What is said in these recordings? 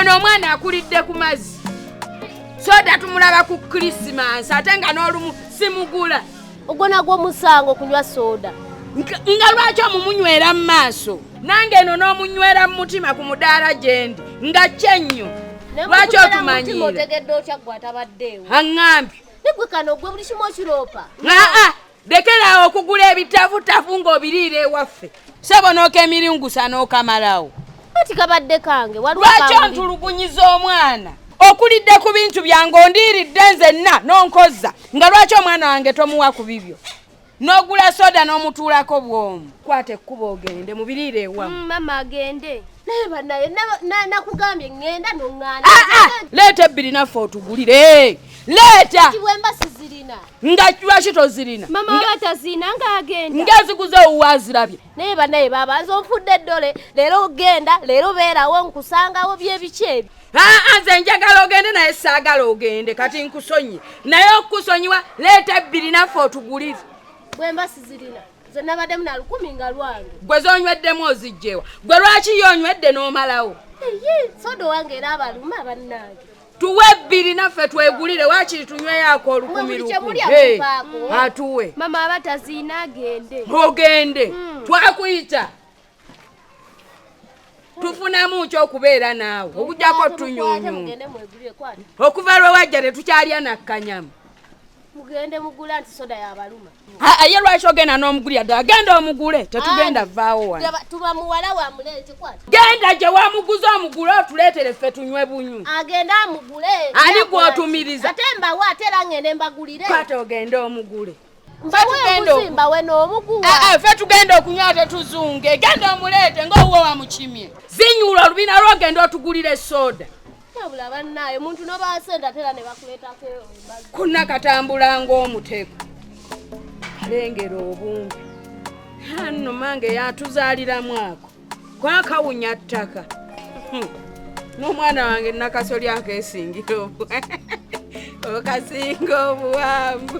ono omwana akulidde ku mazzi soda tumulaba ku Christmas ate nga n'olumu simugula ogwo nagwo musango kunywa soda nga lwaki omumunywera mu maaso nange eno n'omunywera mu mutima ku mudaala gyendi nga kyennyo lwaki otumanyira otegedde otya gwe atabaddeewo aŋŋambye negwe kano gwe buli kimu okiroopa lekerawo okugula ebitavutavu ng'obiriira ewaffe sebonoka emiringusa n'okamalawo ati kabadde kange lwaki ontulugunyiza omwana okulidde ku bintu byange ondiiridde nzenna n'onkozza nga lwaki omwana wange tomuwa ku bibyo n'ogula soda n'omutuulako bw'omu kwata ekkuba ogende mubiriire ewamu mama agende naye banaye nakugambye ngenda n'oŋŋaana leeta ebbiri naffe otugulire leeta kiwemba sizirina nga lwaki tozirina mama batazina ng'agenda ngeziguze owazirabye naye banaye baba zonfudde eddole leero ogenda leero beerawo nkusangawo byebiki ebyo nze njagala ogende naye saagala ogende kati nkusonyi naye okusonyiwa leeta ebbiri naffe otugulire bwemba sizirina ze nabaddemu na 10 nga lwange gwe zonyweddemu ozijjewa gwe lwaki yonywedde n'omalawo soda wange era abaluma bannange tuwe ebbiri naffe twegulire wakiri tunyweyako 10 atuwe mama abataziina agende ogende twakuyita tufunemu ky'okubeera naawe okujjako tunyuunyu okuva lwe wajja tetukyalya nakkanyamu mugende mugula nti soda yabaluma ye lwaki ogenda n'omugulira ddala genda omugule tetugenda vaawo wano tuba muwala wa mulenzi kwati genda gye wamuguza omugule otuleetere ffe tunywe bunywi agenda amugule ani gwotumiriza ate mbawe ate era ngende mbagulire kwate ogende omugule mbawe n'omuguwa ffe tugenda okunywa tetuzunge genda omuleete ng'owuwe wamukimye zinyuula olubina lwogenda otugulire soda yabula bannaye muntu n'obaasenda tera ne bakuleetako embazi kuna katambula ng'omutego kalengera obumbi hanno mange yatuzaaliramu ako kwakawunya ttaka n'omwana wange nakasoli akeesingira okasinga obuwanvu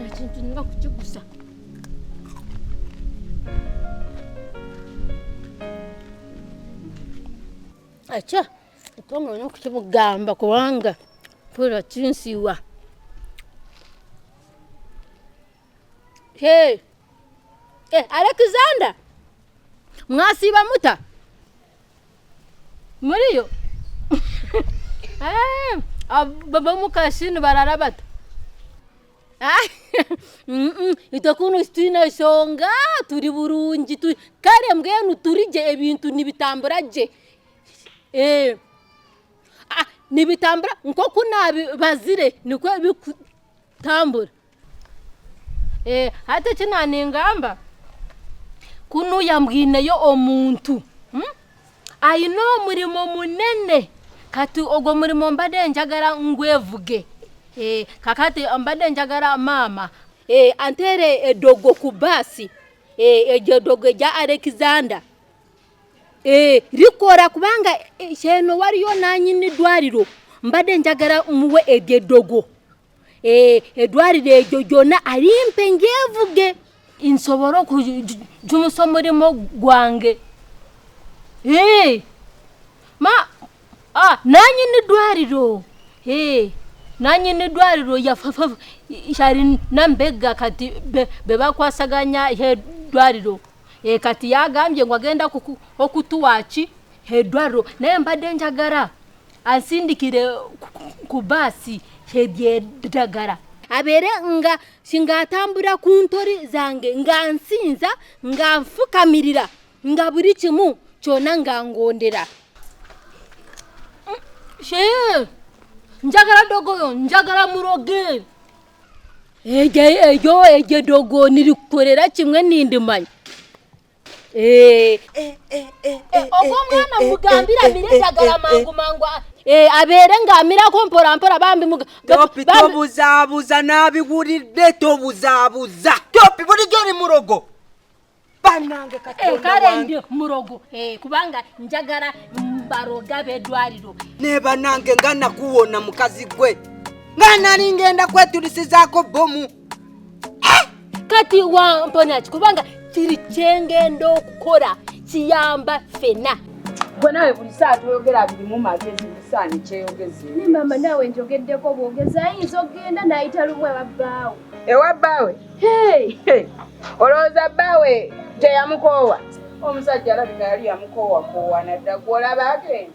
ekintu nga kukigusa acha utongo nokukimugamba kubanga pula kinsiwa Alexander mwasiba muta muriyo baba mukashini bararabata itakuno stina shonga turi burungi kare mbwenu turije ebintu nibitamburaje nibitambura nko kuna bazire niko bikutambura hata kinani ngamba kuno yambwineyo omuntu ayino murimo munene kati ogo murimo mbade njagara ngwevuge kakati mbade njagara mama antere dogo kubasi ejo dogo ja Alexander rikora kubanga sheno wariyo nanyini dwariro mbade njagara muwe egedogo edwarire ejo jona arimpe ngevuge insoboro kujumusomurimo gwange ma nanyini dwariro nanyini dwariro yafafa shari nambega kati beba kwasaganya he dwariro kati yagambye ngo agenda okutuwachi he dwariro naye mbade njagara ansindikire kubasi hedye dagara abere nga singatambura kuntori zange ngansinza ngamfukamirira nga buri kimu cyona ngangondera njagara dogo njagara muroge eje dogo nirikorera kimwe nindimanya ogo mwana mugambira mire njagara mangu abere ngamira kompora bambi tobuzabuza nabiguridde tobuzabuza topi buli jori murogo banange kare ndio murogo kubanga njagara baroga bedwariro ne banange ngana kuwona mukazi gwe ngana ningenda kwetulisizaako bomu kati wa mponachi kubanga kiri kyengenda okukola kiyamba fena. Gwe nawe buli saa toyogera biri mu magezi bisaani kyeyogeze. Ne mama nawe njogeddeko bwogeza ayinza okgenda n'ayita lumu ewa bbaawe. Ewa bbaawe? Olowooza bbaawe teyamukoowa? Omusajja alabika yali yamukoowa nadda gw'olaba agenda.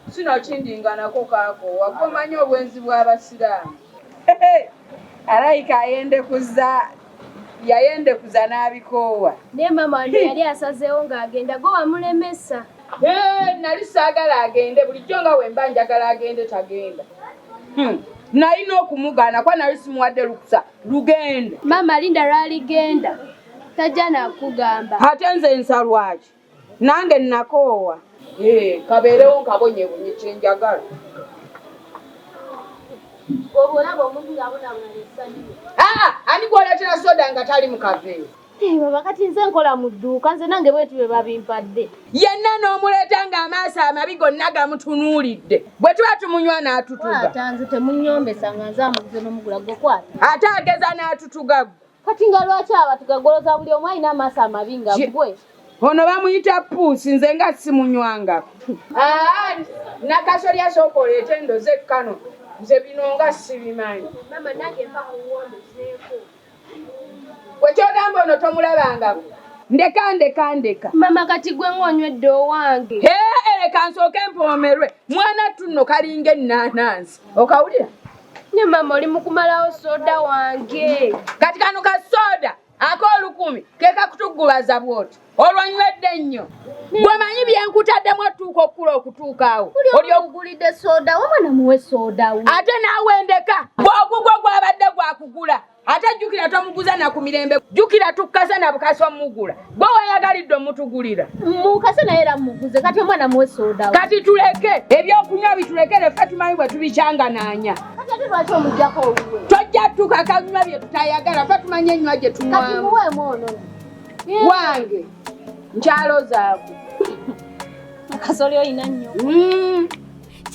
Sino kindinganako kaakoowa gomanyi obwenzi bw'abasiraamu. Alayika yayendekuza n'abikoowa. Ne mama wano yali asazeewo ng'agenda go wamulemesa. Nali saagala agende bulijjo nga wemba njagala agende tagenda. Nalina okumugaana kwa nali simuwadde lukusa lugende. Mama linda lwaligenda tajja nakugamba. Ate nze nsalwaki nange nakoowa. Kabeerewo nkabonyebonye kyenjagala. Obulaba omuntu ng'abonabonalesaniyo. Ani gwoleetera soda nga tali mu kaveera? Baba kati nze nkola mu dduuka nze nange bwe tube babimpadde. Yenna n'omuleeta ng'amaaso amabi gonna gamutunuulidde. Bwe tuba tumunywa n'atutuga. Ate nze temunnyombesa nga nze amuguze n'omugula gwokwata. Ate ageza n'atutuga gwe. Kati nga lwaki abatugagoloza buli omu alina amaaso amabi nga gwe? Ono bamuyita puusi nze nga simunywangako. Nakasolya sooka oleete endoze kkano. Nze bino nga sibimanyi. Mama nange mpa kuwombezeeko. Wekyogamba ono tomulabangako. Ndeka. Mama kati gwe ngonywedde owange. Leka nsooke empoomerwe. Mwana tunno kalinga ennaanansi. Okawulira? Ne mama oli mu kumalawo soda wange. Kati kano ka soda ak'olukumi keka kutugubaza bwoti. Olwanywedde nnyo. Gwemanyi byenkutaddemu otuuka okukula okutuukaawo. Oli okugulidde soda wamwana muwe soda we. Ate naawe ndeka. Gw'ogugwo gwabadde gwakugula. Ate jjukira tomuguza na ku mirembe. Jjukira tukkasa na bukasa omugula. Gwe weeyagalidde omutugulira. Mukase naye era muguze kati omwana muwe soda we. Kati tuleke. Ebyokunywa bitulekere ffe tumanyi bwe tubikyanganaanya. Kati ate lwaki omuggyako oluwe? Tojja tukakanywa bye tutayagala ffe tumanyi ennywa gye tunywamu. Kati muweemu ono. Wange. Nkyalo zaako. Akasoli oyina nnyo.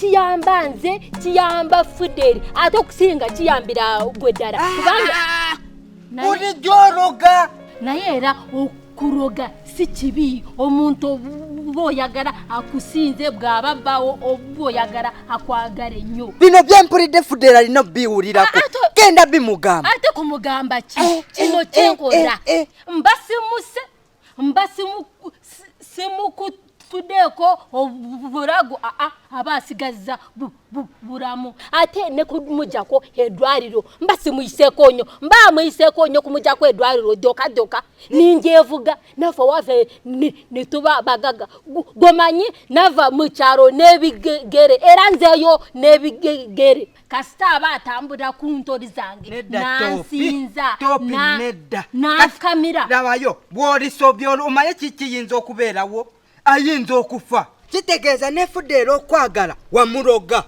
Kiyamba nze kiyamba Fuderi ate okusinga kiyambira gwe ddala kubanga uli gy'oroga naye era okuroga si kibi omuntu bw'oyagala akusinze bw'aba bbaawo obw'oyagala akwagala ennyo. Bino byempulidde Fuderi alina biwulirako genda bimugamba. Ate kumugamba ki kino kyenkola mba simukutuddeeko obulago aba asigazza bulamu ate ne kumujjako eddwaliro mba simuyiseeko nnyo mba amuyiseeko nnyo kumujjako eddwaliro ddoka ninjeevuga nafa wave ne tuba bagaga gomanyi nava mu kyalo n'ebigere era nzeeyo n'ebigere kasita aba atambula ku ntoli zange nansinza n'akamira. Labayo bw'olisobya omanye kikiyinza okubeerawo ayinza okufa. Kitegeeza ne Fuderi okwagala wamuroga.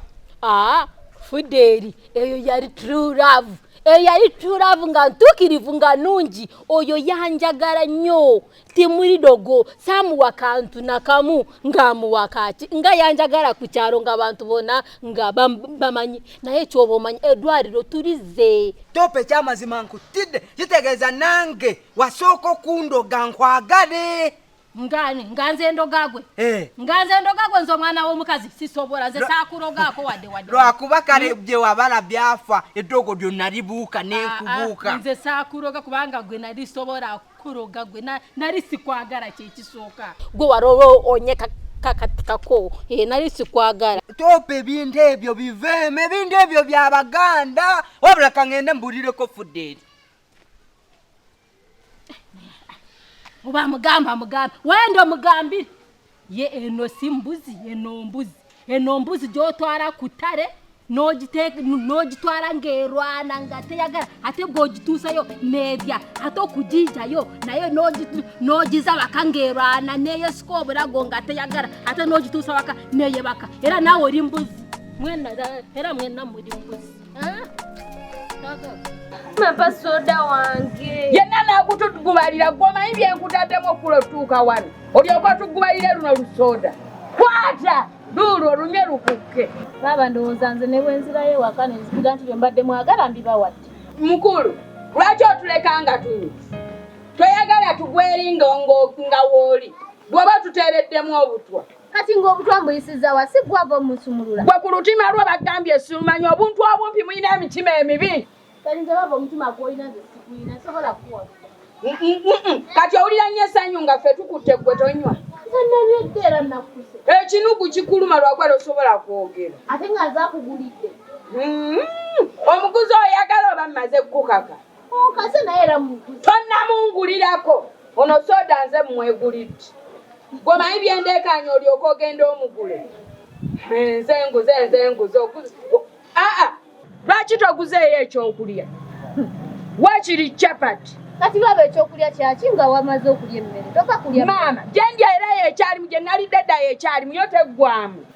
Fuderi eyo yali true love. Yali true love nga ntuukirivu nga nungi oyo yanjagala nnyo timuli dogo samuwa kantu nakamu ng'amuwa kati nga yanjagala ku kyalo ng'abantu bonna nga bamanyi naye ky'oba omanyi eddwaliro tulize. Tope ky'amazima nkutidde kitegeeza nange wasooka okundoga nkwagale. Nganze ndogagwe. Nganze ndogagwe nzo mwana w'omukazi sisobola nze saakurogaako wadde. Lwakuba kale gye wabala byafa eddogo lyonna libuuka n'enkubuuka. Nze saakuroga kubanga gwe nali sobola kuroga gwe nali sikwagala kyekisooka. Gwe walolo onye kakatikako nali sikwagala. Topa ebintu ebyo biveemu ebintu ebyo by'Abaganda wabula kangende mbulireko Fuderi. Oba mugamba wenda omugambire ye eno si mbuzi eno mbuzi gy'otwala ku ttale n'ogitwala ng'erwana nga teyagala ate bw'ogituusayo n'ebya ate okugiijayo naye n'ogiza waka ng'erwana n'eyesika obulago nga teyagala ate n'ogituusa waka n'eyebaka era naawe oli mbuzi era mwenna muli mbuzi. Mapa soda wange. Yenna nakutugubalira gwomanyi byenkutaddemu okutuuka wano. Olyoka tugubalire luno lusoda. Kwata duulu olunye lukukke. Baba ndowooza nze ne bwenzirayo ewaka ne nzikira nti bye mbadde mwagala mbibawadde. Mukulu, lwaki otuleka nga tunywa? Toyagala tugweringa nga woli. Bwaba tutereddemu obutwa. Kati ng'obutwa mbuyisiza wasi gwava musumulula. Gwe ku lutima lwo bagambye simanyi obuntu obumpi mulina emitima emibi. Kati nze bava omutima gw'olina nze sigulina sobola kuwa. Kati owulira nnyo essanyu nga ffe tukutte gwe tonywa. Nanywa era nakuse. Ekinugu kikuluma lwakuba tosobola kwogera. Ate nga nze akugulidde. Omuguzi oyagala oba mmaze kukaka. Kase naye era muguzi. Tonnamungulirako. Ono soda nze mwegulidde. Gwomanyi byendeekanya olyoka ogenda omugule. Nze nguze. Lwaki toguzeeyo ekyokulya? Wakiri chapati. Kati baba ekyokulya kyaki nga wamaze okulya emmere. Toka kulya. Maama, gyendya era yekyalimu gye nalidde dda yekyalimu yo teggwamu.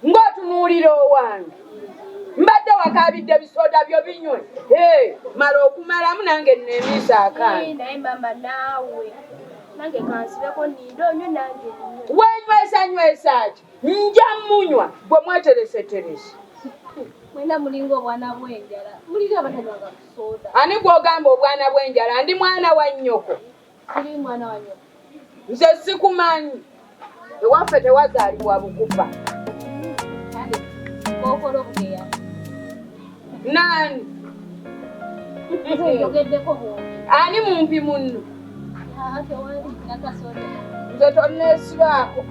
Ng'otunuulira owange. Mbadde wakaabidde bisoda byo binywe. Mala okumalamu nange nneemiisa akange. Naye mama naawe. Nange kansibeko nindo onywe nange. Wenywesa ki? Nja munywa gwe mwetereseterese. Mwena mulinga obwana bw'enjala. Mulinga abatanywanga soda. Ani gw'ogamba obwana bw'enjala? Ndi mwana wa nnyoko. Siri mwana wa nnyoko. Nze sikumanyi. Ewaffe tewazaalibwa bukufa. Okola obugeya. Nani? Njogeddeko bwonge. Ani mumpi munno? Tewali nakasoda. Nze tonneesibaako.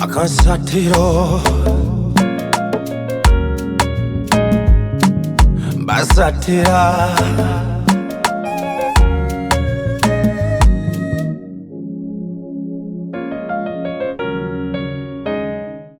AKASATTIRO Basattira